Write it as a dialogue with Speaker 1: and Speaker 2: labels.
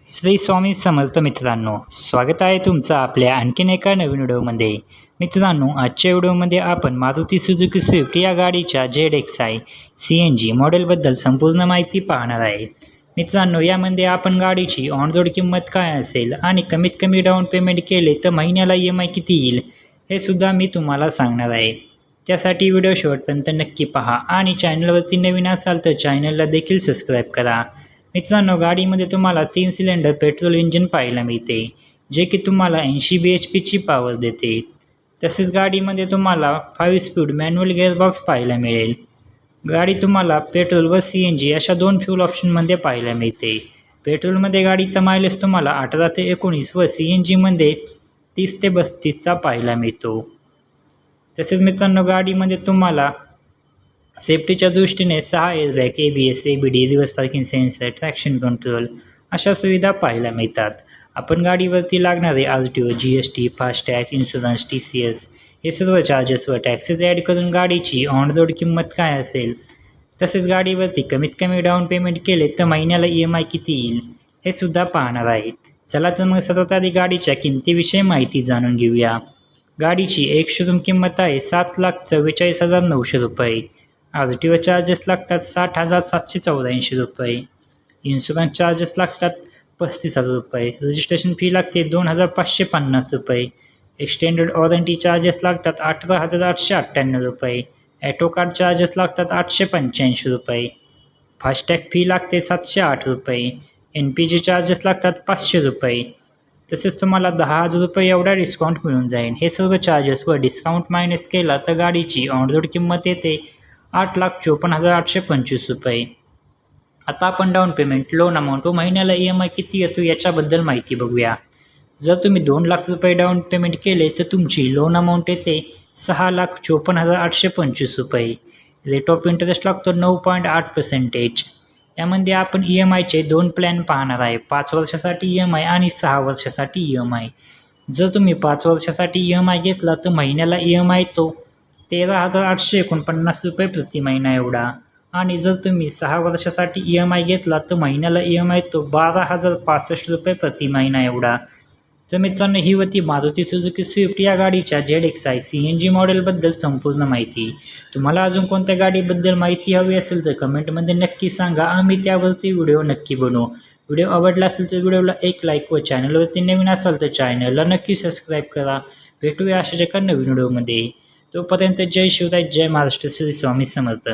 Speaker 1: श्री स्वामी समर्थ मित्रांनो, स्वागत आहे तुमचं आपल्या आणखीन एका नवीन व्हिडिओमध्ये. मित्रांनो, आजच्या व्हिडिओमध्ये आपण मारुती सुझुकी स्विफ्ट या गाडीच्या ZXi CNG मॉडेलबद्दल संपूर्ण माहिती पाहणार आहे. मित्रांनो, यामध्ये आपण गाडीची ऑन रोड किंमत काय असेल आणि कमीत कमी डाऊन पेमेंट केले तर महिन्याला EMI किती येईल हे सुद्धा मी तुम्हाला सांगणार आहे. त्यासाठी व्हिडिओ शेवटपर्यंत नक्की पहा आणि चॅनलवरती नवीन असाल तर चॅनलला देखील सबस्क्राईब करा. मित्रांनो, गाडीमध्ये तुम्हाला 3 सिलेंडर पेट्रोल इंजिन पाहायला मिळते, जे की तुम्हाला 80 BHPची पॉवर देते. तसेच गाडीमध्ये तुम्हाला 5 स्पीड मॅन्युअल गिअरबॉक्स पाहायला मिळेल. गाडी तुम्हाला पेट्रोल व CNG अशा 2 फ्यूल ऑप्शनमध्ये पाहायला मिळते. पेट्रोलमध्ये गाडीचा मायलेज तुम्हाला 18 ते 19 व CNGमध्ये 30 ते 32चा पाहायला मिळतो. तसेच मित्रांनो, गाडीमध्ये तुम्हाला सेफ्टीच्या दृष्टीने 6 airbag, ABS, ABD, reverse parking sensor, traction control अशा सुविधा पाहायला मिळतात. आपण गाडीवरती लागणारे RTO, GST, FASTag, insurance, TCS हे सर्व चार्जेस व टॅक्सेस ॲड करून गाडीची ऑन रोड किंमत काय असेल, तसेच गाडीवरती कमीत कमी डाऊन पेमेंट केले तर महिन्याला EMI किती येईल हे सुद्धा पाहणार आहे. चला तर मग सर्वात आधी गाडीच्या किमतीविषयी माहिती जाणून घेऊया. गाडीची एक शोरूम किंमत आहे 7,44,900 रुपये. RTO चार्जेस लागतात 60,784 रुपये. इन्शुरन्स चार्जेस लागतात 35,000 रुपये. रजिस्ट्रेशन फी लागते 2,550 रुपये. एक्सटेंडेड वॉरंटी चार्जेस लागतात 18,898 रुपये. ॲटो कार्ड चार्जेस लागतात 885 रुपये. फास्टॅग फी लागते 708 रुपये. NPG चार्जेस लागतात 500 रुपये. तसेच तुम्हाला 10,000 रुपये एवढा डिस्काउंट मिळून जाईल. हे सर्व चार्जेस व डिस्काउंट मायनस केला तर गाडीची ऑन रोड किंमत येते 8,54,825 रुपये. आता आपण डाऊन पेमेंट, लोन अमाऊंट व महिन्याला EMI किती येतो याच्याबद्दल माहिती बघूया. जर तुम्ही 2 लाख रुपये डाऊन पेमेंट केले तर तुमची लोन अमाऊंट येते 6,54,825 रुपये. रेट ऑफ इंटरेस्ट लागतो 9.8%. यामध्ये आपण EMIचे 2 प्लॅन पाहणार आहे, 5 वर्षासाठी EMI आणि 6 वर्षासाठी EMI. जर तुम्ही 5 वर्षासाठी EMI घेतला तर महिन्याला EMI येतो 13,849 रुपये प्रति महिना एवढा. आणि जर तुम्ही 6 वर्षासाठी EMI घेतला तर महिन्याला EMI येतो 12,065 रुपये प्रति महिना एवढा. तर मित्रांनो, ही होती मारुती सुझुकी स्विफ्ट या गाडीच्या ZXi CNG मॉडेलबद्दल संपूर्ण माहिती. तुम्हाला अजून कोणत्या गाडीबद्दल माहिती हवी असेल तर कमेंटमध्ये नक्की सांगा, आम्ही त्यावरती व्हिडिओ नक्की बनवू. व्हिडिओ आवडला असेल तर व्हिडिओला एक लाईक व चॅनलवरती नवीन असाल तर चॅनलला नक्की सबस्क्राईब करा. भेटूया अशाच एका नवीन व्हिडिओमध्ये. तोपर्यंत जय शिवराय, जय महाराष्ट्र, श्री स्वामी समर्थ.